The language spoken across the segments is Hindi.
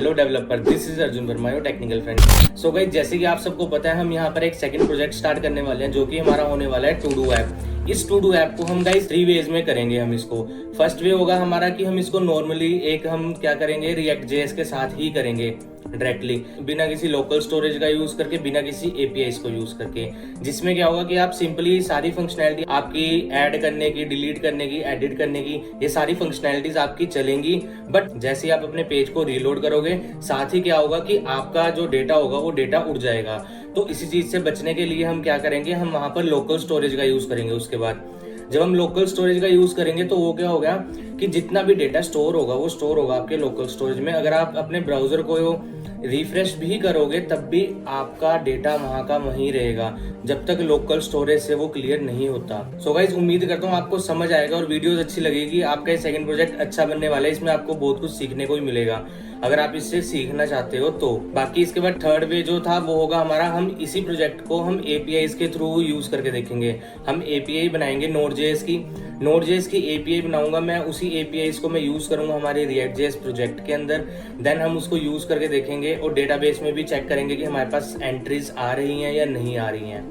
Hello developer, this is Arjun Verma your technical friend. So guys, जैसे कि आप सबको पता है, हम यहाँ पर एक सेकंड प्रोजेक्ट स्टार्ट करने वाले हैं जो कि हमारा होने वाला है टू डू ऐप। इस टू डू ऐप को हम गाइस 3 वेज में करेंगे। हम इसको फर्स्ट वे होगा हमारा कि हम इसको नॉर्मली हम क्या करेंगे, रिएक्ट जेएस के साथ ही करेंगे डायरेक्टली, बिना किसी लोकल स्टोरेज का यूज करके, बिना किसी एपीआई को यूज करके। जिसमें क्या होगा कि आप सिंपली सारी फंक्शनैलिटी आपकी ऐड करने की, डिलीट करने की, एडिट करने की, ये सारी फंक्शनैलिटीज आपकी चलेंगी। बट जैसे ही आप अपने पेज को रीलोड करोगे, साथ ही क्या होगा कि आपका जो डेटा होगा वो डेटा उड़ जाएगा। तो इसी चीज से बचने के लिए हम क्या करेंगे, हम वहां पर लोकल स्टोरेज का यूज करेंगे। उसके बाद जब हम लोकल स्टोरेज का यूज करेंगे तो वो क्या होगा कि जितना भी डेटा स्टोर होगा वो स्टोर होगा आपके लोकल स्टोरेज में। अगर आप अपने ब्राउजर को रिफ्रेश भी करोगे तब भी आपका डेटा वहां का वहीं रहेगा, जब तक लोकल स्टोरेज से वो क्लियर नहीं होता। सो गाइस, उम्मीद करता हूँ आपको समझ आएगा और वीडियोस अच्छी लगेगी। आपका ये सेकंड प्रोजेक्ट अच्छा बनने वाला है, इसमें आपको बहुत कुछ सीखने को भी मिलेगा अगर आप इससे सीखना चाहते हो तो। बाकी इसके बाद थर्ड वे जो था वो होगा हमारा, हम इसी प्रोजेक्ट को हम एपीआई के थ्रू यूज करके देखेंगे। हम एपीआई बनाएंगे नोड.जेएस की एपीआई बनाऊंगा मैं, उसी एपीआई को मैं यूज करूंगा हमारे रिएक्ट.जेएस प्रोजेक्ट के अंदर। देन हम उसको यूज करके देखेंगे और डेटाबेस में भी चेक करेंगे कि हमारे पास एंट्रीज आ रही हैं या नहीं आ रही हैं।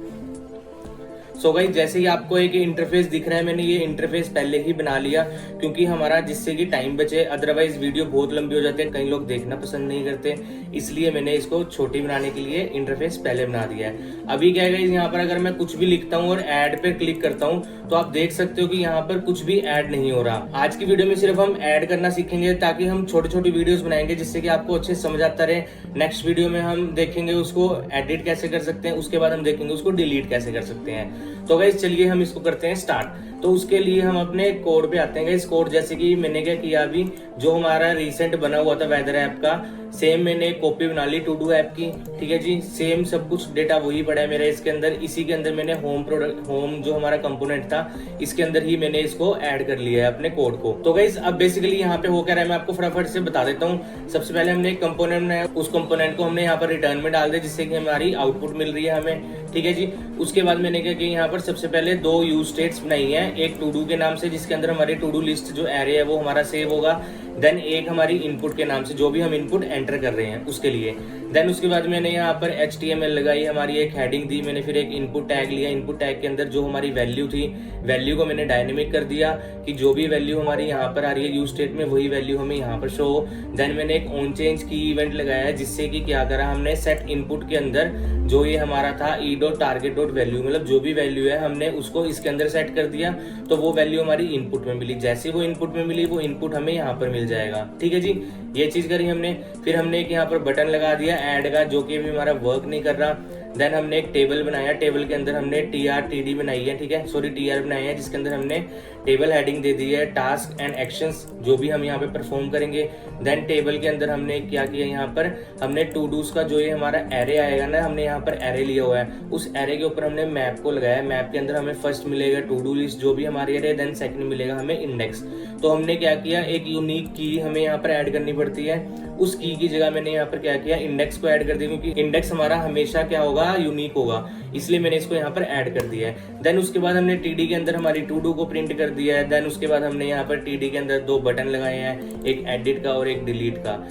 सो गाइस, जैसे ही आपको एक इंटरफेस दिख रहा है, मैंने ये इंटरफेस पहले ही बना लिया क्योंकि हमारा, जिससे कि टाइम बचे। अदरवाइज वीडियो बहुत लंबी हो जाती है, कई लोग देखना पसंद नहीं करते, इसलिए मैंने इसको छोटी बनाने के लिए इंटरफेस पहले बना दिया है। अभी क्या है गाइस, यहाँ पर अगर मैं कुछ भी लिखता हूँ और ऐड पे क्लिक करता हूँ तो आप देख सकते हो कि यहाँ पर कुछ भी ऐड नहीं हो रहा। आज की वीडियो में सिर्फ हम ऐड करना सीखेंगे ताकि हम छोटी छोटी वीडियोस बनाएंगे जिससे कि आपको अच्छे समझ आता रहे। नेक्स्ट वीडियो में हम देखेंगे उसको एडिट कैसे कर सकते हैं, उसके बाद हम देखेंगे उसको डिलीट कैसे कर सकते हैं। तो गाइस चलिए हम इसको करते हैं स्टार्ट। तो उसके लिए हम अपने कोड पे आते हैं गाइस। कोड जैसे कि मैंने क्या किया, अभी जो हमारा रिसेंट बना हुआ था वेदर ऐप का, सेम मैंने कॉपी बना ली टू डू ऐप की। ठीक है जी, सेम सब कुछ डेटा वही पड़ा है मेरा इसके अंदर। इसी के अंदर मैंने होम जो हमारा कंपोनेंट था, इसके अंदर ही मैंने इसको ऐड कर लिया है अपने कोड को। तो गाइस अब बेसिकली यहाँ पे हो क्या रहा है मैं आपको फटाफट से बता देता हूँ। सबसे पहले हमने एक कंपोनेंट बनाया, उस कंपोनेंट को हमने यहाँ पर रिटर्न में डाल दिया जिससे कि हमारी आउटपुट मिल रही है हमें। ठीक है जी, उसके बाद मैंने क्या किया, यहाँ पर सबसे पहले 2 यूज स्टेट्स बनाई है। एक टू डू के नाम से जिसके अंदर हमारी टू डू लिस्ट जो एरे है वो हमारा सेव होगा। देन एक हमारी इनपुट के नाम से, जो भी हम इनपुट एंटर कर रहे हैं उसके लिए। देन उसके बाद मैंने यहाँ पर HTML लगाई, हमारी एक हेडिंग दी मैंने, फिर एक इनपुट टैग लिया। इनपुट टैग के अंदर जो हमारी वैल्यू थी, वैल्यू को मैंने डायनेमिक कर दिया कि जो भी वैल्यू हमारी यहाँ पर आ रही है यूज स्टेट में वही वैल्यू हमें यहाँ पर शो हो। देन मैंने एक ऑन चेंज की इवेंट लगाया है जिससे कि क्या करा हमने, सेट इनपुट के अंदर जो ये हमारा था e.target.value, मतलब जो भी वैल्यू है हमने उसको इसके अंदर सेट कर दिया तो वो वैल्यू हमारी इनपुट में मिली। जैसे वो इनपुट में मिली वो इनपुट हमें यहाँ पर मिल जाएगा। ठीक है जी, ये चीज करी हमने। फिर हमने एक यहाँ पर बटन लगा दिया ऐड का, जो कि अभी हमारा वर्क नहीं कर रहा। देन हमने एक टेबल बनाया, टेबल के अंदर हमने TRTD बनाई है, ठीक है, सॉरी TR बनाई है, जिसके अंदर हमने टेबल हेडिंग दे दी है टास्क एंड एक्शंस, जो भी हम यहाँ पे परफॉर्म करेंगे। देन टेबल के अंदर हमने क्या किया, यहाँ पर हमने टू डूज का जो ये हमारा एरे आएगा ना, हमने यहाँ पर एरे लिया हुआ है, उस एरे के ऊपर हमने मैप को लगाया। मैप के अंदर हमें फर्स्ट मिलेगा टू डू लिस्ट जो भी हमारी एरे, देन सेकंड मिलेगा हमें इंडेक्स। तो हमने क्या किया, एक यूनिक की हमें यहाँ पर ऐड करनी पड़ती है, उस की जगह मैंने यहाँ पर क्या किया, इंडेक्स को ऐड कर दिया क्योंकि इंडेक्स हमारा हमेशा क्या होगा, यूनिक होगा, इसलिए मैंने इसको यहाँ पर ऐड कर दिया है। देन उसके बाद हमने टीडी के अंदर हमारी टू डू को प्रिंट कर दिया है। देन उसके बाद हमने यहाँ पर टीडी के अंदर 2 बटन लगाए हैं, एक एडिट का और एक डिलीट का।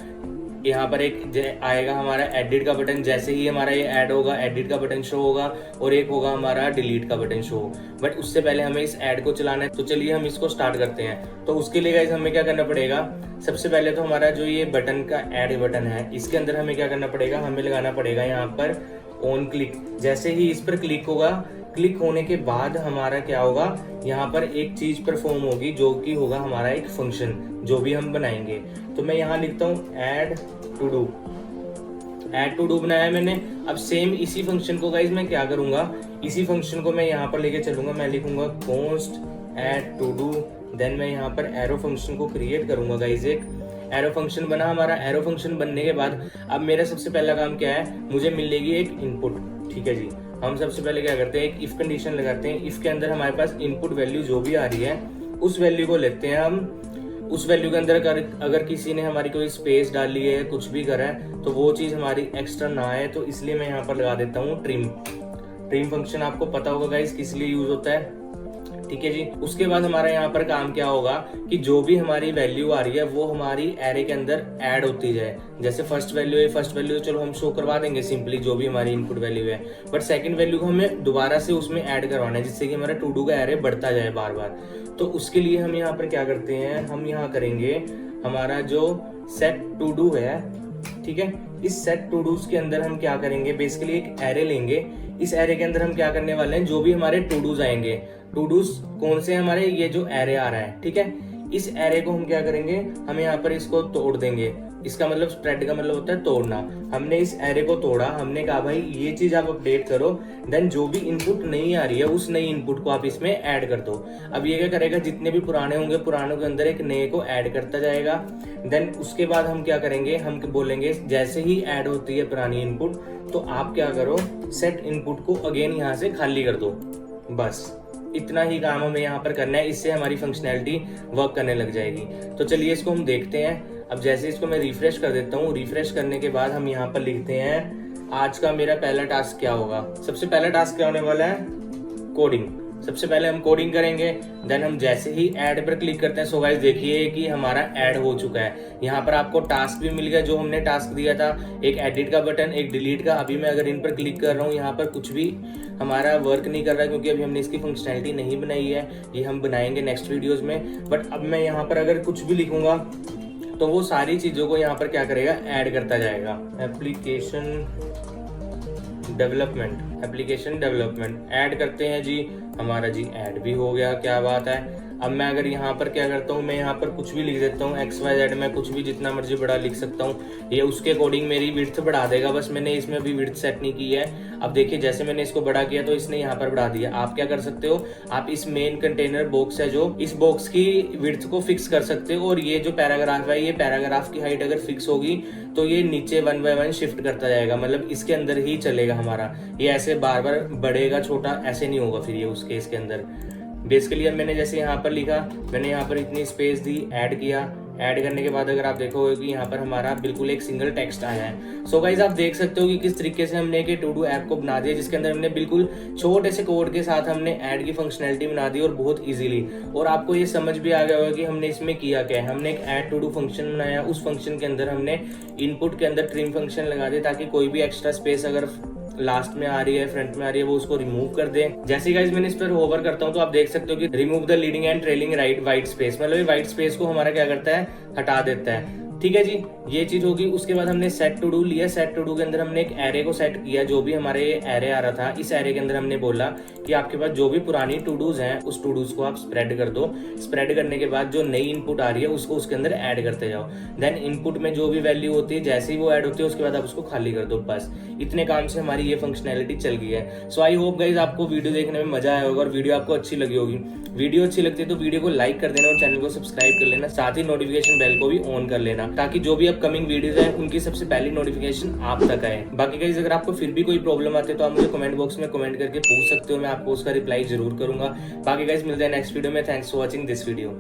यहाँ पर एक आएगा हमारा एडिट का बटन, जैसे ही हमारा ये ऐड होगा एडिट का बटन शो होगा, और एक होगा हमारा डिलीट का बटन शो। बट उससे पहले हमें इस ऐड को चलाना है, तो चलिए हम इसको स्टार्ट करते हैं। तो उसके लिए गाइस हमें क्या करना पड़ेगा, सबसे पहले तो हमारा जो ये बटन का ऐड बटन है इसके अंदर हमें क्या करना पड़ेगा, हमें लगाना पड़ेगा यहाँ पर ऑन क्लिक। जैसे ही इस पर क्लिक होगा, क्लिक होने के बाद हमारा क्या होगा, यहाँ पर एक चीज परफॉर्म होगी जो कि होगा हमारा एक फंक्शन जो भी हम बनाएंगे। तो मैं यहाँ लिखता हूँ ऐड टू डू बनाया है मैंने। अब सेम इसी फंक्शन को गाइज मैं क्या करूंगा, इसी फंक्शन को मैं यहाँ पर लेके चलूंगा। मैं लिखूंगा const add to do, then मैं यहाँ पर एरो फंक्शन को क्रिएट करूंगा गाइज। एक एरो फंक्शन बना हमारा। एरो फंक्शन बनने के बाद अब मेरा सबसे पहला काम क्या है, मुझे मिलेगी एक इनपुट। ठीक है जी, हम सबसे पहले क्या करते हैं, एक इफ कंडीशन लगाते हैं। इफ के अंदर हमारे पास इनपुट वैल्यू जो भी आ रही है उस वैल्यू को लेते हैं हम। उस वैल्यू के अंदर अगर किसी ने हमारी कोई स्पेस डाली है, कुछ भी करा है, तो वो चीज हमारी एक्स्ट्रा ना आए, तो इसलिए मैं यहाँ पर लगा देता हूँ ट्रिम। ट्रिम फंक्शन आपको पता होगा गाइस किस लिए यूज होता है। ठीक है जी। उसके बाद हमारा यहाँ पर काम क्या होगा कि जो भी हमारी वैल्यू आ रही है वो हमारी एरे के अंदर ऐड होती जाए। जैसे फर्स्ट वैल्यू है, फर्स्ट वैल्यू चलो हम शो करवा देंगे सिंपली जो भी हमारी इनपुट वैल्यू है, बट सेकंड वैल्यू को हमें दोबारा से उसमें ऐड करवाना है जिससे कि हमारा टू डू का एरे बढ़ता जाए बार बार। तो उसके लिए हम यहाँ पर क्या करते हैं, हम यहाँ करेंगे हमारा जो सेट टू डू है, ठीक है। इस सेट टू डूज के अंदर हम क्या करेंगे, बेसिकली एक एरे लेंगे। इस एरे के अंदर हम क्या करने वाले हैं, जो भी हमारे टू डूज आएंगे, टू डूज कौन से हमारे, ये जो एरे आ रहा है, ठीक है। इस एरे को हम क्या करेंगे, हम यहाँ पर इसको तोड़ देंगे। इसका मतलब स्प्रेड का मतलब होता है तोड़ना। हमने इस एरे को तोड़ा, हमने कहा भाई ये चीज आप अपडेट करो, देन जो भी इनपुट नहीं आ रही है उस नई इनपुट को आप इसमें ऐड कर दो। अब ये क्या करेगा, जितने भी पुराने होंगे पुरानों के अंदर एक नए को ऐड करता जाएगा। देन उसके बाद हम क्या करेंगे, हम बोलेंगे जैसे ही ऐड होती है पुरानी इनपुट तो आप क्या करो, सेट इनपुट को अगेन यहाँ से खाली कर दो। बस इतना ही काम हमें यहाँ पर करना है, इससे हमारी फंक्शनैलिटी वर्क करने लग जाएगी। तो चलिए इसको हम देखते हैं। अब जैसे इसको मैं रिफ्रेश कर देता हूँ, रिफ्रेश करने के बाद हम यहाँ पर लिखते हैं आज का मेरा पहला टास्क क्या होगा। सबसे पहला टास्क क्या होने वाला है, कोडिंग। सबसे पहले हम कोडिंग करेंगे, देन हम जैसे ही ऐड पर क्लिक करते हैं, सो गाइस देखिए कि हमारा ऐड हो चुका है। यहाँ पर आपको टास्क भी मिल गया जो हमने टास्क दिया था, एक एडिट का बटन, एक डिलीट का। अभी मैं अगर इन पर क्लिक कर रहा हूँ, यहाँ पर कुछ भी हमारा वर्क नहीं कर रहा है क्योंकि अभी हमने इसकी फंक्शनैलिटी नहीं बनाई है, ये हम बनाएंगे नेक्स्ट वीडियोज में। बट अब मैं यहाँ पर अगर कुछ भी लिखूंगा तो वो सारी चीजों को यहाँ पर क्या करेगा, ऐड करता जाएगा। एप्लीकेशन डेवलपमेंट ऐड करते हैं जी, हमारा जी ऐड भी हो गया, क्या बात है। अब मैं अगर यहाँ पर क्या करता हूँ, मैं यहाँ पर कुछ भी लिख देता हूँ, XYZ में कुछ भी जितना मर्जी बड़ा लिख सकता हूँ, ये उसके अकॉर्डिंग मेरी विड्थ बढ़ा देगा। बस मैंने इसमें अभी विड्थ सेट नहीं की है। अब देखिए जैसे मैंने इसको बड़ा किया तो इसने यहाँ पर बढ़ा दिया। आप क्या कर सकते हो, आप इस मेन कंटेनर बॉक्स है जो, इस बॉक्स की विड्थ को फिक्स कर सकते हो, और ये जो पैराग्राफ है, ये पैराग्राफ की हाइट अगर फिक्स होगी तो ये नीचे 1 बाय 1 शिफ्ट करता जाएगा, मतलब इसके अंदर ही चलेगा हमारा। ये ऐसे बार बार बढ़ेगा, छोटा ऐसे नहीं होगा फिर ये उसके इसके अंदर। बेसिकली अब मैंने जैसे यहाँ पर लिखा, मैंने यहाँ पर इतनी स्पेस दी, ऐड किया। ऐड करने के बाद अगर आप देखोगे कि यहाँ पर हमारा बिल्कुल एक सिंगल टेक्स्ट आया है। सो गाइस आप देख सकते हो कि किस तरीके से हमने एक टू डू ऐप को बना दिया, जिसके अंदर हमने बिल्कुल छोटे से कोड के साथ हमने ऐड की फंक्शनैलिटी बना दी, और बहुत इजीली। और आपको ये समझ भी आ गया होगा कि हमने इसमें किया क्या है। हमने एक ऐड टू डू फंक्शन बनाया, उस फंक्शन के अंदर हमने इनपुट के अंदर ट्रिम फंक्शन लगा दिया ताकि कोई भी एक्स्ट्रा स्पेस अगर लास्ट में आ रही है, फ्रंट में आ रही है, वो उसको रिमूव कर दे। जैसे गाइस मैंने इस पर होवर करता हूं तो आप देख सकते हो कि remove the leading and trailing right white space, मतलब ये वाइट स्पेस को हमारा क्या करता है, हटा देता है। ठीक है जी, ये चीज होगी। उसके बाद हमने सेट टू डू लिया, सेट टू डू के अंदर हमने एक एरे को सेट किया, जो भी हमारे एरे आ रहा था, इस एरे के अंदर हमने बोला कि आपके पास जो भी पुरानी टू डूज हैं उस टू डूज को आप स्प्रेड कर दो। स्प्रेड करने के बाद जो नई इनपुट आ रही है उसको उसके अंदर ऐड करते जाओ। देन इनपुट में जो भी वैल्यू होती है, जैसे ही वो ऐड होती है उसके बाद आप उसको खाली कर दो। बस इतने काम से हमारी ये फंक्शनैलिटी चल गई है। सो आई होप गाइज आपको वीडियो देखने में मजा आया होगा और वीडियो आपको अच्छी लगी होगी। वीडियो अच्छी लगती है तो वीडियो को लाइक कर देना और चैनल को सब्सक्राइब कर लेना, साथ ही नोटिफिकेशन बेल को भी ऑन कर लेना ताकि जो भी अपकमिंग वीडियोस हैं उनकी सबसे पहली नोटिफिकेशन आप तक आए। बाकी गाइस अगर आपको फिर भी कोई प्रॉब्लम आती है तो आप मुझे कमेंट बॉक्स में कमेंट करके पूछ सकते हो, मैं आपको उसका रिप्लाई जरूर करूंगा। बाकी गाइस मिलते हैं नेक्स्ट वीडियो में। Thanks for watching this video.